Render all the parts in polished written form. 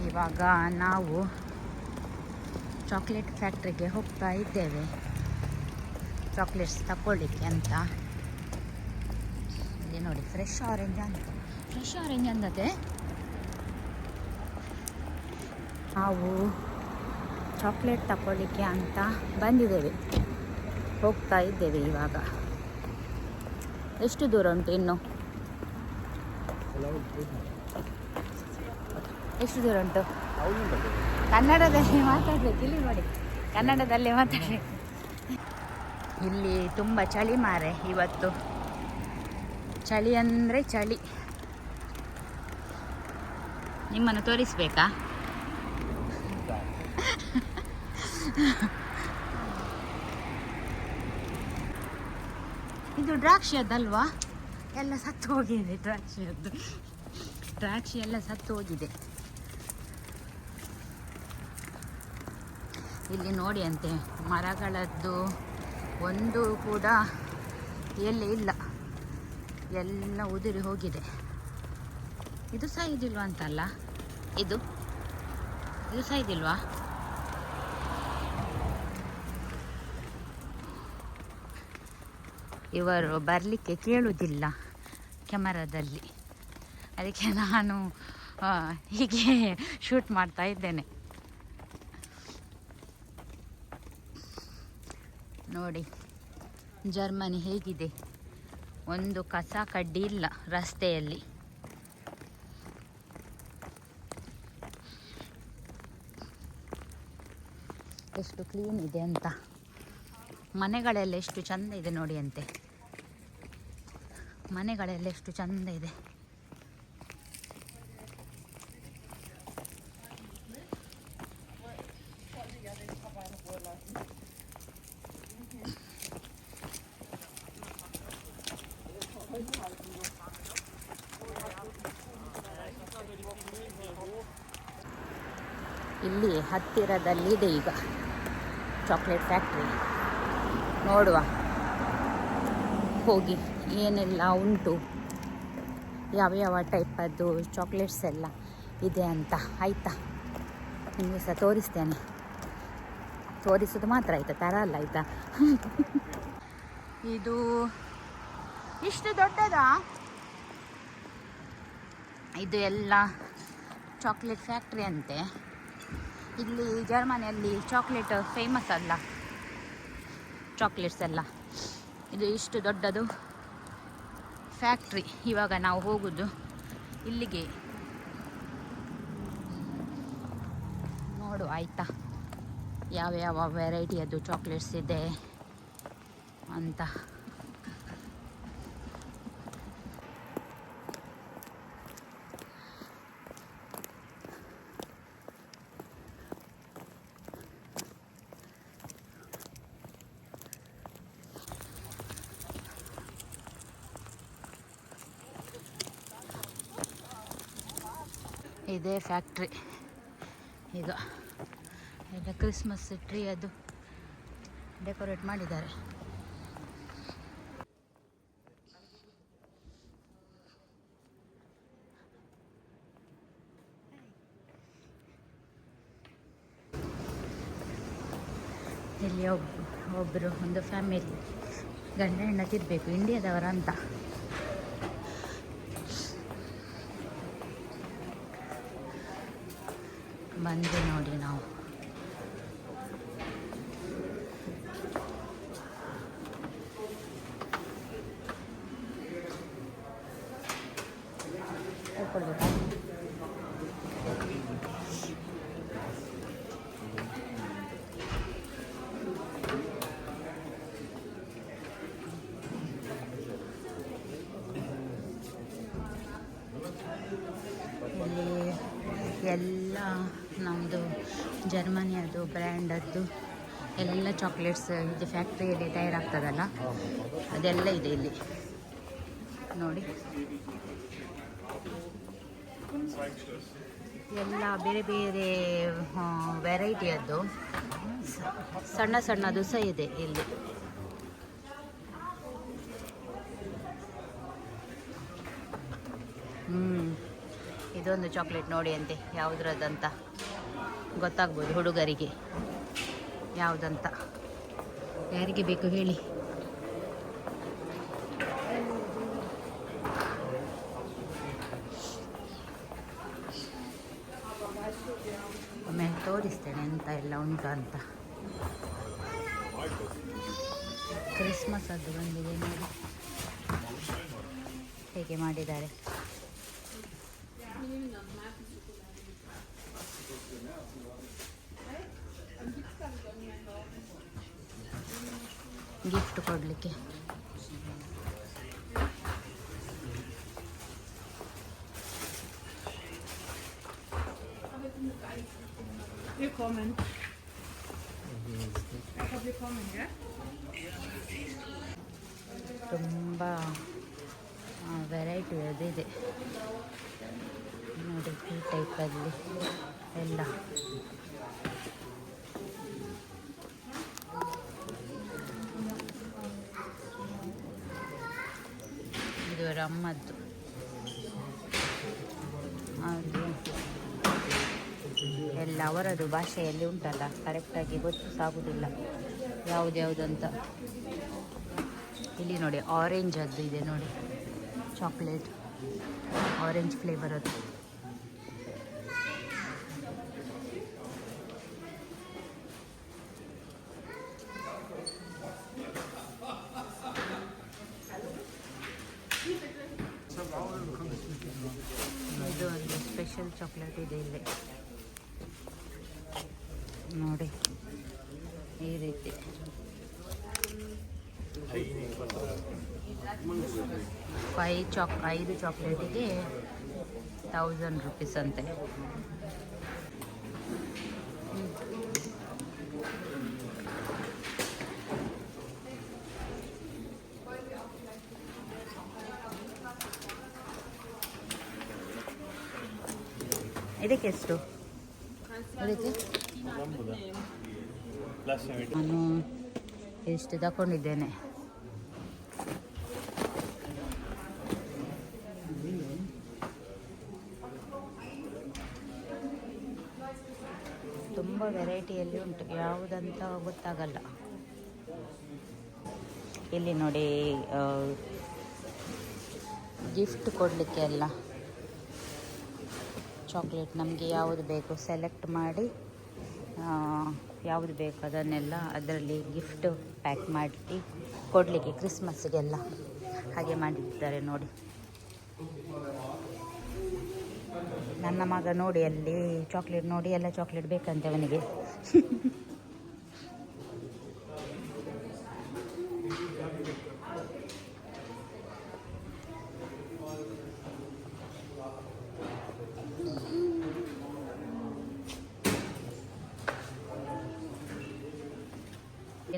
ಇವಾಗ ನಾವು ಚಾಕ್ಲೇಟ್ ಫ್ಯಾಕ್ಟ್ರಿಗೆ ಹೋಗ್ತಾ ಇದ್ದೇವೆ ಚಾಕ್ಲೇಟ್ಸ್ ತಗೊಳ್ಳಿಕ್ಕೆ ಅಂತ. ಇಲ್ಲಿ ನೋಡಿ ಫ್ರೆಶ್ ಆರೆಂಜ್ ಅಂದದೆ. ನಾವು ಚಾಕ್ಲೇಟ್ ತಗೊಳ್ಳಿಕ್ಕೆ ಅಂತ ಬಂದಿದ್ದೇವೆ, ಹೋಗ್ತಾ ಇದ್ದೇವೆ ಇವಾಗ. ಎಷ್ಟು ದೂರ ಉಂಟು ಇನ್ನು? ಎಷ್ಟು ದೂರ ಉಂಟು? ಕನ್ನಡದಲ್ಲಿ ಮಾತಾಡಬೇಕು, ಇಲ್ಲಿ ನೋಡಿ ಕನ್ನಡದಲ್ಲಿ ಮಾತಾಡಬೇಕು. ಇಲ್ಲಿ ತುಂಬ ಚಳಿ ಮಾರೆ ಇವತ್ತು, ಚಳಿ ಅಂದರೆ ಚಳಿ. ನಿಮ್ಮನ್ನು ತೋರಿಸ್ಬೇಕಾ? ಇದು ದ್ರಾಕ್ಷಿಯದ್ದಲ್ವಾ? ಎಲ್ಲ ಸತ್ತು ಹೋಗಿದೆ ದ್ರಾಕ್ಷಿ ಎಲ್ಲ ಸತ್ತು ಹೋಗಿದೆ. ಇಲ್ಲಿ ನೋಡಿ ಅಂತೆ ಮರಗಳದ್ದು ಒಂದು ಕೂಡ ಎಲ್ಲಿ ಇಲ್ಲ, ಎಲ್ಲ ಉದುರಿ ಹೋಗಿದೆ. ಇದು ಸಹ ಇದಿಲ್ವಾ ಅಂತಲ್ಲ, ಇದು ಸಹ ಇದಿಲ್ವಾ? ಇವರು ಬರಲಿಕ್ಕೆ ಕೇಳುವುದಿಲ್ಲ ಕ್ಯಾಮರಾದಲ್ಲಿ, ಅದಕ್ಕೆ ನಾನು ಹೀಗೆ ಶೂಟ್ ಮಾಡ್ತಾ ಇದ್ದೇನೆ. ನೋಡಿ ಜರ್ಮನಿ ಹೇಗಿದೆ, ಒಂದು ಕಸ ಕಡ್ಡಿ ಇಲ್ಲ ರಸ್ತೆಯಲ್ಲಿ. ಎಷ್ಟು ಕ್ಲೀನ್ ಇದೆ ಅಂತ. ಮನೆಗಳೆಲ್ಲ ಎಷ್ಟು ಚಂದ ಇದೆ ನೋಡಿ ಅಂತೆ, ಮನೆಗಳೆಲ್ಲ ಎಷ್ಟು ಚಂದ ಇದೆ. ಇಲ್ಲಿ ಹತ್ತಿರದಲ್ಲಿದೆ ಈಗ ಚಾಕ್ಲೇಟ್ ಫ್ಯಾಕ್ಟ್ರಿ. ನೋಡುವ ಹೋಗಿ ಏನೆಲ್ಲ ಉಂಟು, ಯಾವ ಟೈಪದ್ದು ಚಾಕ್ಲೇಟ್ಸ್ ಎಲ್ಲ ಇದೆ ಅಂತ. ಆಯಿತಾ, ನಿಮಗೆ ಸಹ ತೋರಿಸ್ತೇನೆ. ತೋರಿಸೋದು ಮಾತ್ರ ಆಯಿತಾ, ತರಲ್ಲ ಆಯಿತಾ. ಇದು ಇಷ್ಟು ದೊಡ್ಡದಾ? ಇದು ಎಲ್ಲ ಚಾಕ್ಲೇಟ್ ಫ್ಯಾಕ್ಟ್ರಿ ಅಂತೆ. ಇಲ್ಲಿ ಜರ್ಮನಿಯಲ್ಲಿ ಚಾಕ್ಲೇಟ್ ಫೇಮಸ್ ಅಲ್ಲ, ಚಾಕ್ಲೇಟ್ಸ್ ಎಲ್ಲ. ಇದು ಇಷ್ಟು ದೊಡ್ಡದು ಫ್ಯಾಕ್ಟ್ರಿ. ಇವಾಗ ನಾವು ಹೋಗೋದು ಇಲ್ಲಿಗೆ. ನೋಡು ಆಯಿತಾ, ಯಾವ ವೆರೈಟಿಯದ್ದು ಚಾಕ್ಲೇಟ್ಸ್ ಇದೆ ಅಂತ. ಇದೇ ಫ್ಯಾಕ್ಟ್ರಿ. ಈಗ ಕ್ರಿಸ್ಮಸ್ ಟ್ರೀ ಅದು ಡೆಕೋರೇಟ್ ಮಾಡಿದ್ದಾರೆ. ಇಲ್ಲಿ ಒಬ್ಬರು ಒಂದು ಫ್ಯಾಮಿಲಿ ಗಂಡ ಹೆಂಡತಿರ್ಬೇಕು, ಇಂಡಿಯಾದವರ ಅಂತ. ಬಂದು ನೋಡಿ ನಾವು. ಇಲ್ಲಿ ಎಲ್ಲ ನಮ್ಮದು ಜರ್ಮನಿಯದು ಬ್ರ್ಯಾಂಡದ್ದು ಎಲ್ಲ ಚಾಕ್ಲೇಟ್ಸ್ ಇದು ಫ್ಯಾಕ್ಟ್ರಿಯಲ್ಲಿ ತಯಾರಾಗ್ತದಲ್ಲ, ಅದೆಲ್ಲ ಇದೆ ಇಲ್ಲಿ ನೋಡಿ. ಎಲ್ಲ ಬೇರೆ ಬೇರೆ ವೆರೈಟಿಯದ್ದು ಸಣ್ಣದು ಸಹ ಇದೆ ಇಲ್ಲಿ. ಇದೊಂದು ಚಾಕ್ಲೇಟ್ ನೋಡಿ ಅಂತೆ ಯಾವುದ್ರದ್ದಂತ ಗೊತ್ತಾಗ್ಬೋದು ಹುಡುಗರಿಗೆ ಯಾವುದಂತ. ಯಾರಿಗೆ ಬೇಕು ಹೇಳಿ. ಒಮ್ಮೆ ತೋರಿಸ್ತೇನೆ ಎಂತ ಎಲ್ಲ ಉಂಟು ಅಂತ. ಕ್ರಿಸ್ಮಸ್ ಅದು ಬಂದಿದೆ ನೋಡಿ ಹೇಗೆ ಮಾಡಿದ್ದಾರೆ. ಗಿಫ್ಟ್ ಕೊಡಲಿಕ್ಕೆ ತುಂಬ ವೆರೈಟಿ ಅದಿದೆ ನೋಡಿ ಈ ಟೈಪಲ್ಲಿ ಎಲ್ಲ. ಇದು ರಮ್ಮದ್ದು ಅದು ಎಲ್ಲ ಅವರದು ಭಾಷೆಯಲ್ಲಿ ಉಂಟಲ್ಲ, ಕರೆಕ್ಟಾಗಿ ಗೊತ್ತು ಸಾಗುವುದಿಲ್ಲ ಯಾವುದ್ಯಾವುದಂತ. ಇಲ್ಲಿ ನೋಡಿ ಆರೆಂಜ್ ಅದು ಇದೆ ನೋಡಿ, ಚಾಕ್ಲೇಟ್ ಆರೆಂಜ್ ಫ್ಲೇವರ್ ಅದು. ಇದು ಒಂದು ಸ್ಪೆಷಲ್ ಚಾಕ್ಲೇಟ್ ಇದೆ ಇಲ್ಲಿ ನೋಡಿ, ಈ ರೀತಿ 5 ಚಾಕ್ಲೇಟಿಗೆ 1000 ರೂಪೀಸ್ ಅಂತೆ. ಇದಕ್ಕೆ ಎಷ್ಟು? ಇದಕ್ಕೆ ನಾನು ಎಷ್ಟು ತಗೊಂಡಿದ್ದೇನೆ. ತುಂಬ ವೆರೈಟಿಯಲ್ಲಿ ಉಂಟು, ಯಾವುದಂತ ಗೊತ್ತಾಗಲ್ಲ. ಇಲ್ಲಿ ನೋಡಿ ಗಿಫ್ಟ್ ಕೊಡಲಿಕ್ಕೆ ಎಲ್ಲ ಚಾಕ್ಲೇಟ್ ನಮಗೆ ಯಾವುದು ಬೇಕು ಸೆಲೆಕ್ಟ್ ಮಾಡಿ ಯಾವುದು ಬೇಕು ಅದನ್ನೆಲ್ಲ ಅದರಲ್ಲಿ ಗಿಫ್ಟ್ ಪ್ಯಾಕ್ ಮಾಡಿ ಕೊಡಲಿಕ್ಕೆ ಕ್ರಿಸ್ಮಸ್ಗೆಲ್ಲ ಹಾಗೆ ಮಾಡಿದ್ದಾರೆ ನೋಡಿ. ನನ್ನ ಮಗ ನೋಡಿ ಅಲ್ಲಿ ಚಾಕ್ಲೇಟ್ ನೋಡಿ ಎಲ್ಲ ಚಾಕ್ಲೇಟ್ ಬೇಕಂತೆ ಅವನಿಗೆ.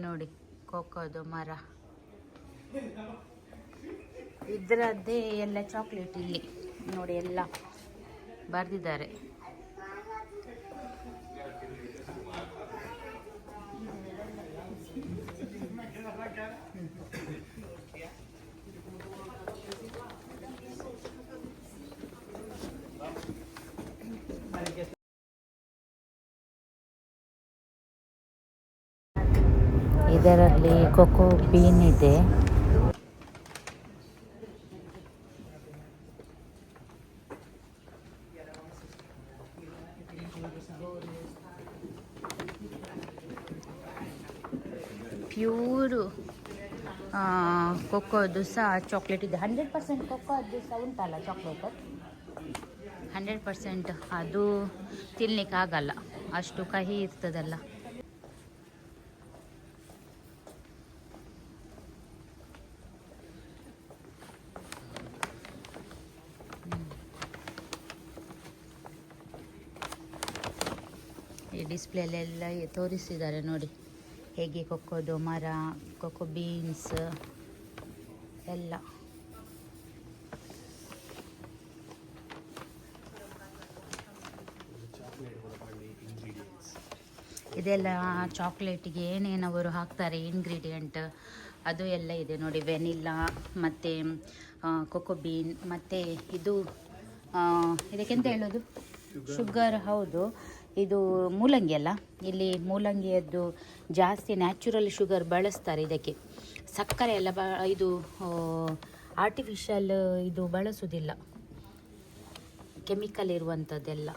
ನೋಡಿ ಕೋಕೋದು ಮರ, ಇದರದ್ದೇ ಎಲ್ಲ ಚಾಕ್ಲೇಟ್ ಇಲ್ಲಿ ನೋಡಿ ಎಲ್ಲ ಬರೆದಿದ್ದಾರೆ. ಇದರಲ್ಲಿ ಕೊಕೋ ಬೀನ್ ಇದೆ. ಪ್ಯೂರು ಕೊಕ್ಕೋದು ಸಹ ಚಾಕ್ಲೇಟ್ ಇದೆ. 100% ಕೊಕ್ಕೋ ಅದು ಸಹ ಉಂಟಲ್ಲ ಚಾಕ್ಲೇಟ್, 100% ಅದು ತಿನ್ಲಿಕ್ಕೆ ಆಗಲ್ಲ, ಅಷ್ಟು ಕಹಿ ಇರ್ತದಲ್ಲ. ಈ ಡಿಸ್ಪ್ಲೇಲೆಲ್ಲ ತೋರಿಸಿದ್ದಾರೆ ನೋಡಿ ಹೇಗೆ ಕೊಕ್ಕೋದು ಮರ, ಕೊಕ್ಕೋ ಬೀನ್ಸ್ ಎಲ್ಲ. ಇದೆಲ್ಲ ಚಾಕ್ಲೇಟಿಗೆ ಏನೇನವರು ಹಾಕ್ತಾರೆ ಇಂಗ್ರೀಡಿಯೆಂಟ್ ಅದು ಎಲ್ಲ ಇದೆ ನೋಡಿ. ವೆನಿಲ್ಲಾ ಮತ್ತು ಕೊಕ್ಕೋ ಬೀನ್ ಮತ್ತು ಇದು ಇದಕ್ಕೆಂತ ಹೇಳೋದು, ಶುಗರ್. ಹೌದು, ಇದು ಮೂಲಂಗಿ ಅಲ್ಲ, ಇಲ್ಲಿ ಮೂಲಂಗಿಯದ್ದು ಜಾಸ್ತಿ ನ್ಯಾಚುರಲ್ ಶುಗರ್ ಬಳಸ್ತಾರೆ ಇದಕ್ಕೆ. ಸಕ್ಕರೆ ಎಲ್ಲ ಇದು ಆರ್ಟಿಫಿಷಿಯಲ್ ಇದು ಬಳಸೋದಿಲ್ಲ, ಕೆಮಿಕಲ್ ಇರುವಂಥದ್ದೆಲ್ಲ.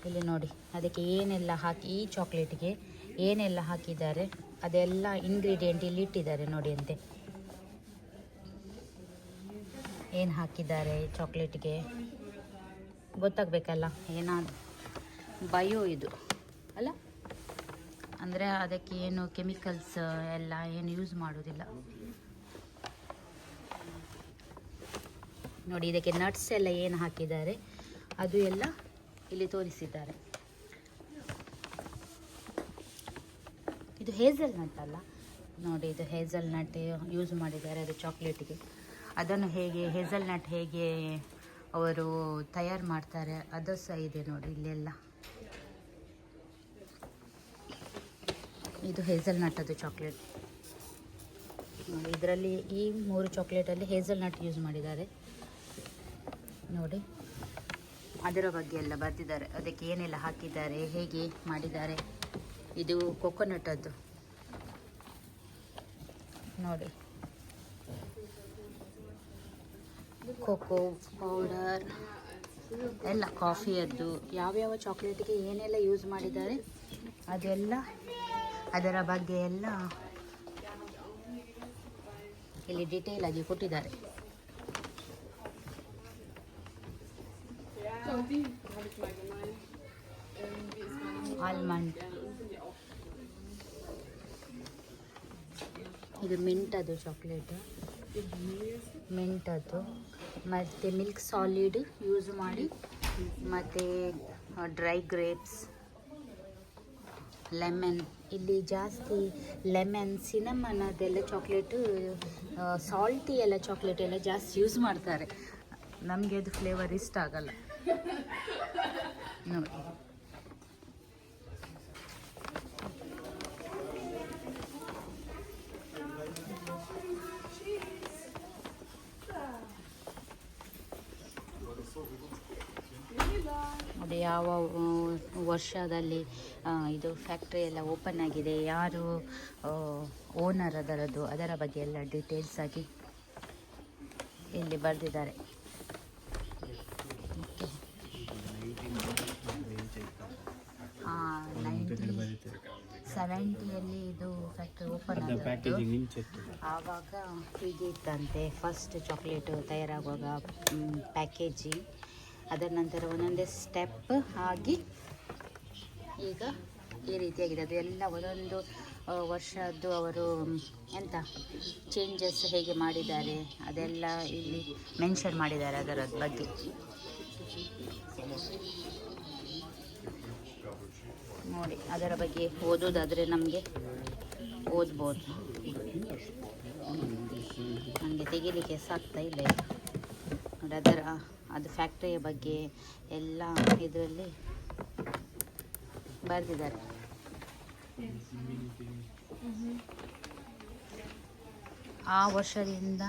ಇಲ್ಲಿ ನೋಡಿ ಅದಕ್ಕೆ ಏನೆಲ್ಲ ಹಾಕಿ, ಈ ಚಾಕ್ಲೇಟಿಗೆ ಏನೆಲ್ಲ ಹಾಕಿದ್ದಾರೆ ಅದೆಲ್ಲ ಇಂಗ್ರೀಡಿಯೆಂಟ್ ಇಲ್ಲಿ ಇಟ್ಟಿದ್ದಾರೆ ನೋಡಿ ಅಂತೆ. ಏನು ಹಾಕಿದ್ದಾರೆ ಚಾಕ್ಲೇಟಿಗೆ ಗೊತ್ತಾಗಬೇಕಲ್ಲ. ಏನಾದ್ರು ಬಯೋ ಇದು ಅಲ್ಲ, ಅಂದರೆ ಅದಕ್ಕೆ ಏನು ಕೆಮಿಕಲ್ಸ್ ಎಲ್ಲ ಏನು ಯೂಸ್ ಮಾಡೋದಿಲ್ಲ ನೋಡಿ. ಇದಕ್ಕೆ ನಟ್ಸ್ ಎಲ್ಲ ಏನು ಹಾಕಿದ್ದಾರೆ ಅದು ಎಲ್ಲ ಇಲ್ಲಿ ತೋರಿಸಿದ್ದಾರೆ. ಇದು ಹೇಸಲ್ ನಟ್ ಅಲ್ಲ ನೋಡಿ, ಇದು ಹೇಸಲ್ ನಟ್ ಯೂಸ್ ಮಾಡಿದ್ದಾರೆ ಅದು ಚಾಕ್ಲೇಟಿಗೆ. ಅದನ್ನು ಹೇಗೆ ಹೇಸಲ್ ನಟ್ ಹೇಗೆ ಅವರು ತಯಾರು ಮಾಡ್ತಾರೆ ಅದು ಸಹ ಇದೆ ನೋಡಿ ಇಲ್ಲೆಲ್ಲ. ಇದು ಹೇಸಲ್ ನಟ್ಟದು ಚಾಕ್ಲೇಟ್ ನೋಡಿ. ಇದರಲ್ಲಿ ಈ 3 ಚಾಕ್ಲೇಟಲ್ಲಿ ಹೇಸಲ್ ನಟ್ ಯೂಸ್ ಮಾಡಿದ್ದಾರೆ ನೋಡಿ. ಅದರ ಬಗ್ಗೆ ಎಲ್ಲ ಬರೆದಿದ್ದಾರೆ, ಅದಕ್ಕೆ ಏನೆಲ್ಲ ಹಾಕಿದ್ದಾರೆ, ಹೇಗೆ ಮಾಡಿದ್ದಾರೆ. ಇದು ಕೊಕೊನಟದ್ದು ನೋಡಿ, ಕೋಕೋ ಪೌಡರ್ ಎಲ್ಲ, ಕಾಫಿಯದ್ದು ಯಾವ್ಯಾವ ಚಾಕ್ಲೇಟಿಗೆ ಏನೆಲ್ಲ ಯೂಸ್ ಮಾಡಿದ್ದಾರೆ ಅದೆಲ್ಲ, ಅದರ ಬಗ್ಗೆ ಎಲ್ಲ ಇಲ್ಲಿ ಡಿಟೇಲ್ ಆಗಿ ಕೊಟ್ಟಿದ್ದಾರೆ. ಆಲ್ಮಂಡ್, ಇದು ಮಿಂಟದು ಚಾಕ್ಲೇಟ್, ಮಿಂಟದು. ಮತ್ತು ಮಿಲ್ಕ್ ಸಾಲಿಡ್ ಯೂಸ್ ಮಾಡಿ, ಮತ್ತು ಡ್ರೈ ಗ್ರೇಪ್ಸ್, ಲೆಮನ್. ಇಲ್ಲಿ ಜಾಸ್ತಿ ಲೆಮನ್, ಸಿನಮನ್ ಅದೆಲ್ಲ ಚಾಕ್ಲೇಟು, ಸಾಲ್ಟಿ ಎಲ್ಲ ಚಾಕ್ಲೇಟ್ ಎಲ್ಲ ಜಾಸ್ತಿ ಯೂಸ್ ಮಾಡ್ತಾರೆ. ನಮಗೆ ಅದು ಫ್ಲೇವರ್ ಇಷ್ಟ ಆಗಲ್ಲ ನೋಡಿ. ಅದು ಯಾವ ವರ್ಷದಲ್ಲಿ ಇದು ಫ್ಯಾಕ್ಟ್ರಿ ಎಲ್ಲ ಓಪನ್ ಆಗಿದೆ, ಯಾರು ಓನರ್ ಅದರದ್ದು, ಅದರ ಬಗ್ಗೆ ಎಲ್ಲ ಡೀಟೇಲ್ಸ್ ಆಗಿ ಇಲ್ಲಿ ಬರೆದಿದ್ದಾರೆ. 1970ಯಲ್ಲಿ ಇದು ಫ್ಯಾಕ್ಟ್ರಿ ಓಪನ್ ಆದದ್ದು. ಆವಾಗ ಹೀಗೆ ಇತ್ತಂತೆ ಫಸ್ಟ್ ಚಾಕ್ಲೇಟು ತಯಾರಾಗುವಾಗ ಪ್ಯಾಕೇಜಿಂಗ್. ಅದರ ನಂತರ ಒಂದೊಂದೇ ಸ್ಟೆಪ್ ಆಗಿ ಈಗ ಈ ರೀತಿಯಾಗಿದೆ. ಅದು ಎಲ್ಲ ಒಂದೊಂದು ವರ್ಷದ್ದು ಅವರು ಎಂತ ಚೇಂಜಸ್ ಹೇಗೆ ಮಾಡಿದ್ದಾರೆ ಅದೆಲ್ಲ ಇಲ್ಲಿ ಮೆನ್ಷನ್ ಮಾಡಿದ್ದಾರೆ ಅದರ ಬಗ್ಗೆ. ನೋಡಿ, ಅದರ ಬಗ್ಗೆ ಓದೋದಾದರೆ ನಮಗೆ ಓದ್ಬೋದು. ನನಗೆ ತೆಗಿಲಿಕ್ಕೆ ಸಾಕ್ತಾ ಇಲ್ಲ ಇದು ನೋಡಿ. ಅದು ಫ್ಯಾಕ್ಟ್ರಿಯ ಬಗ್ಗೆ ಎಲ್ಲ ಇದರಲ್ಲಿ ಬರೆದಿದ್ದಾರೆ. ಆ ವರ್ಷದಿಂದ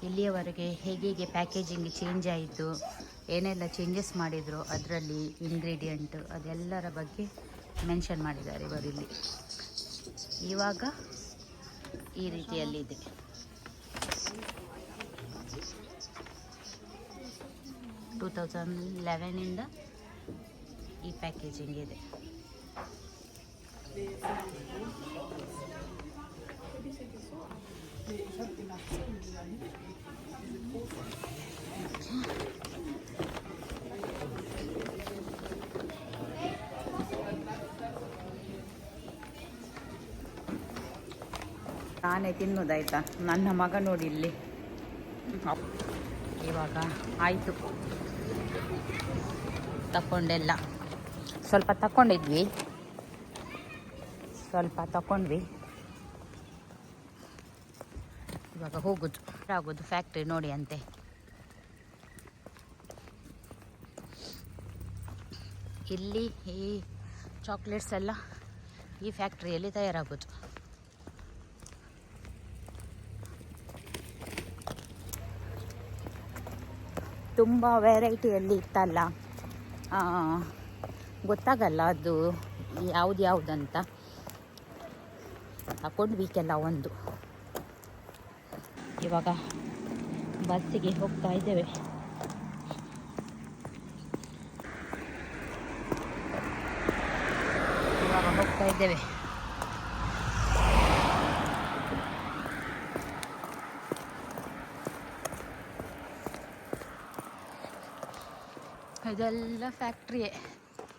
ಇಲ್ಲಿಯವರೆಗೆ ಹೇಗೆ ಪ್ಯಾಕೇಜಿಂಗ್ ಚೇಂಜ್ ಆಯಿತು, ಏನೆಲ್ಲ ಚೇಂಜಸ್ ಮಾಡಿದರು, ಅದರಲ್ಲಿ ಇಂಗ್ರೀಡಿಯೆಂಟ್ ಅದೆಲ್ಲರ ಬಗ್ಗೆ ಮೆನ್ಷನ್ ಮಾಡಿದ್ದಾರೆ ಇವರಿಲ್ಲಿ. ಇವಾಗ ಈ ರೀತಿಯಲ್ಲಿದೆ. ಟೂ 2011ಇಂದ ಈ ಪ್ಯಾಕೇಜಿಂಗ್ ಇದೆ. ನಾನೇ ತಿನ್ನೋದಾಯ್ತಾ, ನನ್ನ ಮಗ ನೋಡಿ ಇಲ್ಲಿ. ಇವಾಗ ಆಯಿತು, ತಗೊಂಡೆಲ್ಲ ಸ್ವಲ್ಪ ತಗೊಂಡಿದ್ವಿ, ಇವಾಗ ಆಗೋದು ಫ್ಯಾಕ್ಟ್ರಿ ನೋಡಿ ಅಂತೆ. ಇಲ್ಲಿ ಈ ಚಾಕ್ಲೇಟ್ಸ್ ಎಲ್ಲ ಈ ಫ್ಯಾಕ್ಟ್ರಿಯಲ್ಲಿ ತಯಾರಾಗೋದು. ತುಂಬ ವೆರೈಟಿಯಲ್ಲಿ ಇತ್ತಲ್ಲ, ಗೊತ್ತಾಗಲ್ಲ ಅದು ಯಾವುದಂತ. ತಗೊಂಡ್ವಿ ಕೆಲವೊಂದು. ಇವಾಗ ಬಸ್ಸಿಗೆ ಹೋಗ್ತಾ ಇದ್ದೇವೆ. ಇದೆಲ್ಲ ಫ್ಯಾಕ್ಟ್ರಿಯೇ.